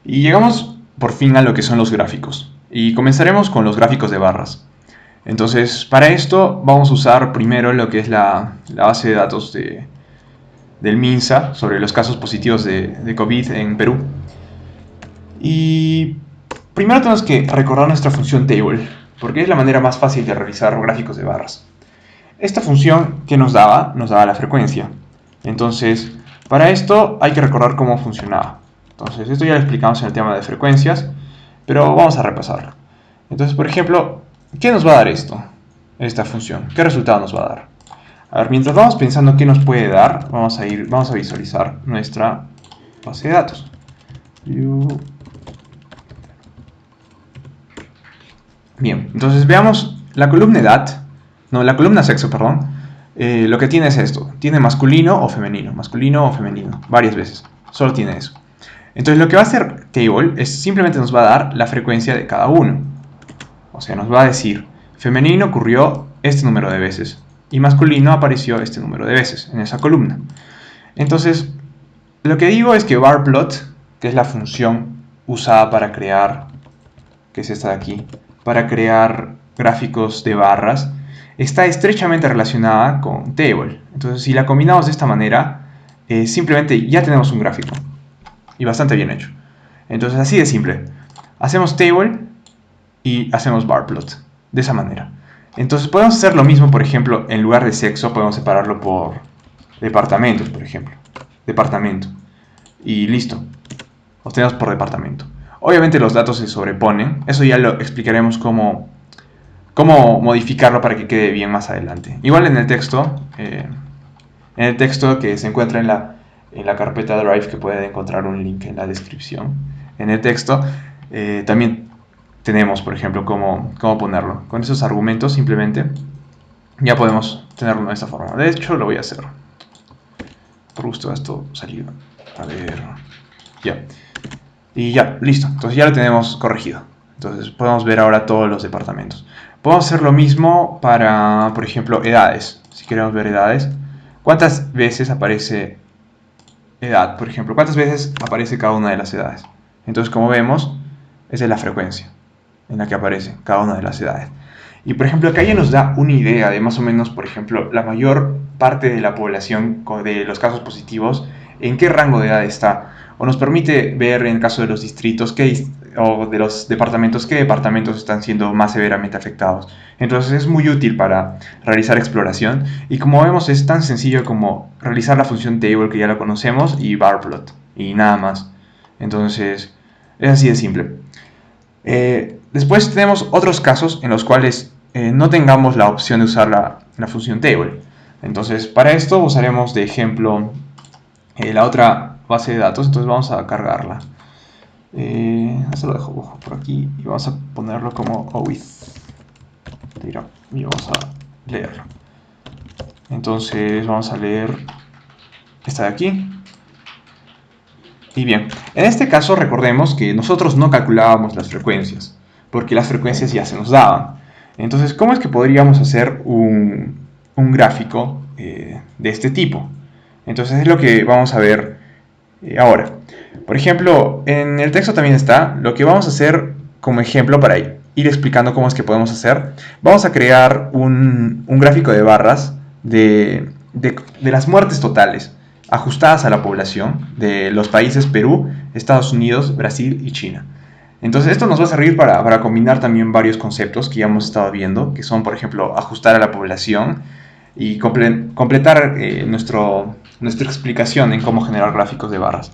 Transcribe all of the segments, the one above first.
Y llegamos por fin a lo que son los gráficos. Y comenzaremos con los gráficos de barras. Entonces, para esto vamos a usar primero lo que es la base de datos del MINSA sobre los casos positivos de COVID en Perú. Y primero tenemos que recordar nuestra función table, porque es la manera más fácil de realizar gráficos de barras. Esta función que nos daba la frecuencia. Entonces, para esto hay que recordar cómo funcionaba. Entonces, esto ya lo explicamos en el tema de frecuencias, pero vamos a repasarlo. Entonces, por ejemplo, ¿qué nos va a dar esto? Esta función. ¿Qué resultado nos va a dar? A ver, mientras vamos pensando qué nos puede dar, vamos a visualizar nuestra base de datos. Bien, entonces veamos la columna edad, no, la columna sexo, perdón. Lo que tiene es esto, tiene masculino o femenino, varias veces, solo tiene eso. Entonces lo que va a hacer table es simplemente nos va a dar la frecuencia de cada uno. O sea, nos va a decir, femenino ocurrió este número de veces y masculino apareció este número de veces en esa columna. Entonces, lo que digo es que barplot, que es la función usada para crear, que es esta de aquí, para crear gráficos de barras, está estrechamente relacionada con table. Entonces, si la combinamos de esta manera, simplemente ya tenemos un gráfico. Y bastante bien hecho. Entonces, así de simple. Hacemos table y hacemos barplot. De esa manera. Entonces, podemos hacer lo mismo, por ejemplo, en lugar de sexo, podemos separarlo por departamentos, por ejemplo. Departamento. Y listo. Los tenemos por departamento. Obviamente los datos se sobreponen. Eso ya lo explicaremos cómo modificarlo para que quede bien más adelante. Igual en el texto que se encuentra en la carpeta Drive, que pueden encontrar un link en la descripción. En el texto también tenemos, por ejemplo, cómo ponerlo. Con esos argumentos simplemente ya podemos tenerlo de esta forma. De hecho, lo voy a hacer. Por gusto esto salió. A ver. Ya. Y ya, listo. Entonces ya lo tenemos corregido. Entonces podemos ver ahora todos los departamentos. Podemos hacer lo mismo para, por ejemplo, edades. Si queremos ver edades. ¿Cuántas veces aparece edad? Por ejemplo, ¿cuántas veces aparece cada una de las edades? Entonces, como vemos, esa es la frecuencia en la que aparece cada una de las edades. Y por ejemplo, acá ya nos da una idea de más o menos, por ejemplo, la mayor parte de la población de los casos positivos, en qué rango de edad está. O nos permite ver en el caso de los distritos o de los departamentos, qué departamentos están siendo más severamente afectados. Entonces es muy útil para realizar exploración. Y como vemos, es tan sencillo como realizar la función table, que ya la conocemos, y barplot. Y nada más. Entonces, es así de simple. Después tenemos otros casos en los cuales no tengamos la opción de usar la función table. Entonces, para esto usaremos de ejemplo la otra base de datos. Entonces vamos a cargarla. Esto lo dejo por aquí y vamos a ponerlo como with. Y vamos a leerlo. Entonces vamos a leer esta de aquí. Y bien, en este caso recordemos que nosotros no calculábamos las frecuencias, porque las frecuencias ya se nos daban. Entonces, ¿cómo es que podríamos hacer un gráfico de este tipo? Entonces es lo que vamos a ver ahora. Por ejemplo, en el texto también está lo que vamos a hacer como ejemplo para ir explicando cómo es que podemos hacer. Vamos a crear un gráfico de barras de las muertes totales ajustadas a la población de los países Perú, Estados Unidos, Brasil y China. Entonces esto nos va a servir para combinar también varios conceptos que ya hemos estado viendo, que son, por ejemplo, ajustar a la población y completar nuestra explicación en cómo generar gráficos de barras.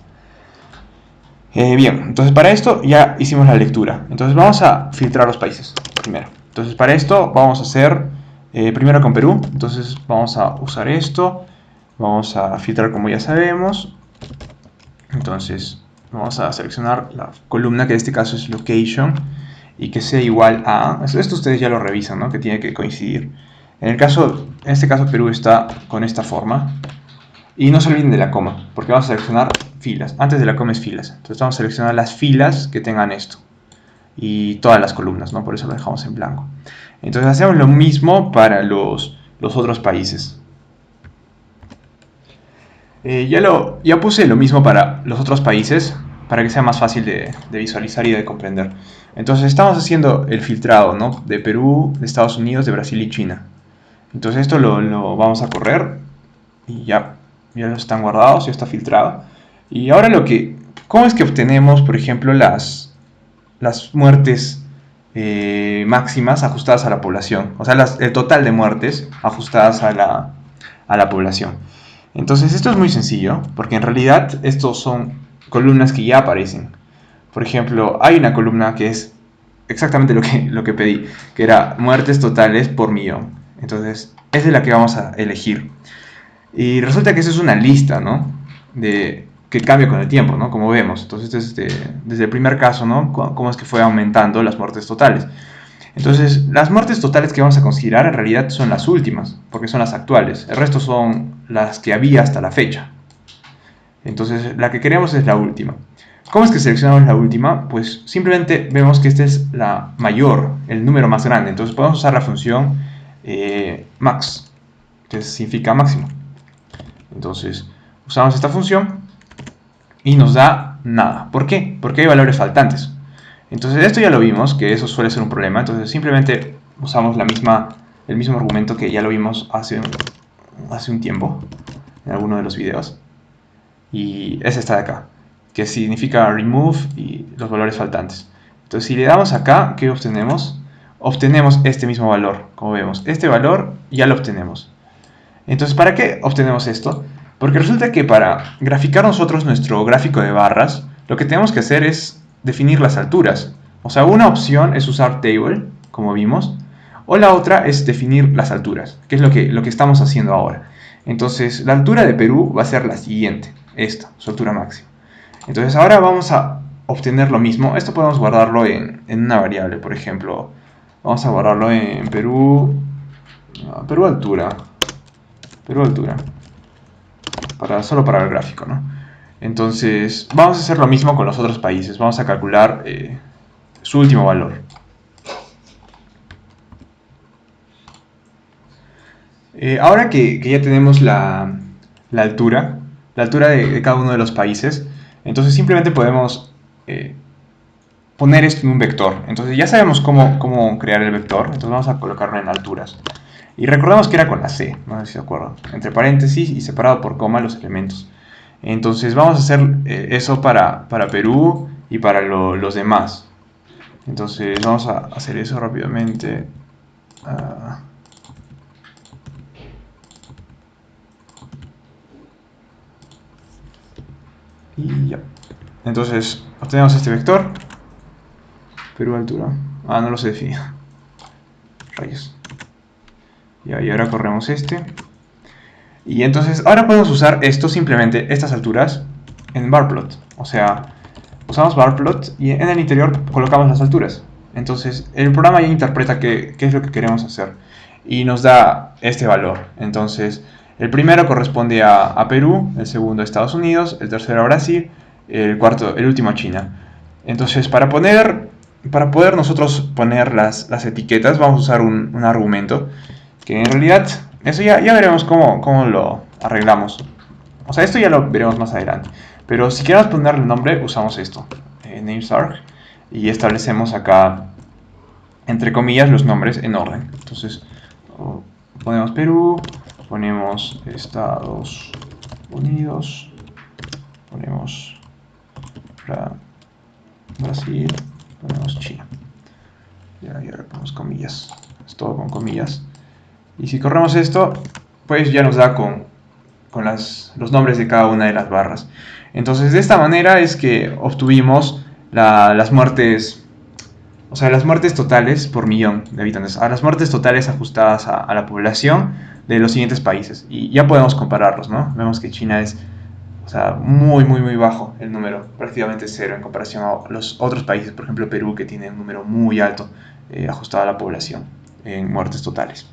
Bien, entonces para esto ya hicimos la lectura. Entonces vamos a filtrar los países primero. Entonces para esto vamos a hacer primero con Perú. Entonces vamos a usar esto. Vamos a filtrar como ya sabemos. Entonces vamos a seleccionar la columna, que en este caso es location, y que sea igual a... Esto ustedes ya lo revisan, ¿no? Que tiene que coincidir. En este caso Perú está con esta forma. Y no se olviden de la coma, porque vamos a seleccionar filas. Antes de la coma es filas. Entonces vamos a seleccionar las filas que tengan esto. Y todas las columnas, ¿no? Por eso lo dejamos en blanco. Entonces hacemos lo mismo para los otros países. Ya puse lo mismo para los otros países. para que sea más fácil de visualizar y de comprender. Entonces estamos haciendo el filtrado, ¿no? De Perú, de Estados Unidos, de Brasil y China. Entonces esto lo vamos a correr y ya están guardados, ya está filtrado. Y ahora ¿cómo es que obtenemos, por ejemplo, las muertes máximas ajustadas a la población? O sea, el total de muertes ajustadas a la población. Entonces esto es muy sencillo, porque en realidad estos son columnas que ya aparecen. Por ejemplo, hay una columna que es exactamente lo que pedí, que era muertes totales por millón. Entonces, esa es la que vamos a elegir. Y resulta que esa es una lista, ¿no? Que cambia con el tiempo, ¿no? Como vemos. Entonces, desde el primer caso, ¿no? Cómo es que fue aumentando las muertes totales. Entonces, las muertes totales que vamos a considerar en realidad son las últimas, porque son las actuales. El resto son las que había hasta la fecha. Entonces, la que queremos es la última. ¿Cómo es que seleccionamos la última? Pues simplemente vemos que esta es la mayor, el número más grande. Entonces podemos usar la función max, que significa máximo. Entonces usamos esta función y nos da nada. ¿Por qué? Porque hay valores faltantes. Entonces esto ya lo vimos, que eso suele ser un problema. Entonces simplemente usamos el mismo argumento que ya lo vimos hace un tiempo en alguno de los videos. Y es esta de acá, que significa remove y los valores faltantes. Entonces si le damos acá, ¿qué obtenemos? Obtenemos este mismo valor, como vemos. Este valor ya lo obtenemos. Entonces, ¿para qué obtenemos esto? Porque resulta que para graficar nosotros nuestro gráfico de barras, lo que tenemos que hacer es definir las alturas. O sea, una opción es usar table, como vimos, o la otra es definir las alturas, que es lo que estamos haciendo ahora. Entonces, la altura de Perú va a ser la siguiente, esta, su altura máxima. Entonces, ahora vamos a obtener lo mismo. Esto podemos guardarlo en una variable, por ejemplo. Vamos a guardarlo en Perú altura. Perú altura. Solo para el gráfico, ¿no? Entonces, vamos a hacer lo mismo con los otros países. Vamos a calcular su último valor. Ahora que ya tenemos la altura de cada uno de los países, entonces simplemente podemos poner esto en un vector. Entonces ya sabemos cómo crear el vector, entonces vamos a colocarlo en alturas. Y recordamos que era con la C, no sé si se acuerdan, entre paréntesis y separado por coma los elementos. Entonces vamos a hacer eso para Perú y para los demás. Entonces vamos a hacer eso rápidamente. Y ya. Entonces obtenemos este vector. Perú altura. No lo sé definir. Rayos. Y ahora corremos este. Y entonces ahora podemos usar esto simplemente, estas alturas, en barplot. O sea, usamos barplot y en el interior colocamos las alturas. Entonces el programa ya interpreta qué es lo que queremos hacer y nos da este valor. Entonces el primero corresponde a Perú, el segundo a Estados Unidos, el tercero a Brasil, el último a China. Entonces para poder nosotros poner las etiquetas vamos a usar un argumento que en realidad eso ya veremos cómo lo arreglamos. O sea, esto ya lo veremos más adelante. Pero si queremos ponerle nombre, usamos esto, namesarg, y establecemos acá, entre comillas, los nombres en orden. Entonces, ponemos Perú, ponemos Estados Unidos, ponemos Brasil, ponemos China. Y ahora ponemos comillas. Es todo con comillas. Y si corremos esto, pues ya nos da con los nombres de cada una de las barras. Entonces, de esta manera es que obtuvimos las muertes, o sea, las muertes totales por millón de habitantes, a las muertes totales ajustadas a la población de los siguientes países. Y ya podemos compararlos, ¿no? Vemos que China es, o sea, muy, muy, muy bajo el número, prácticamente cero en comparación a los otros países, por ejemplo Perú, que tiene un número muy alto ajustado a la población en muertes totales.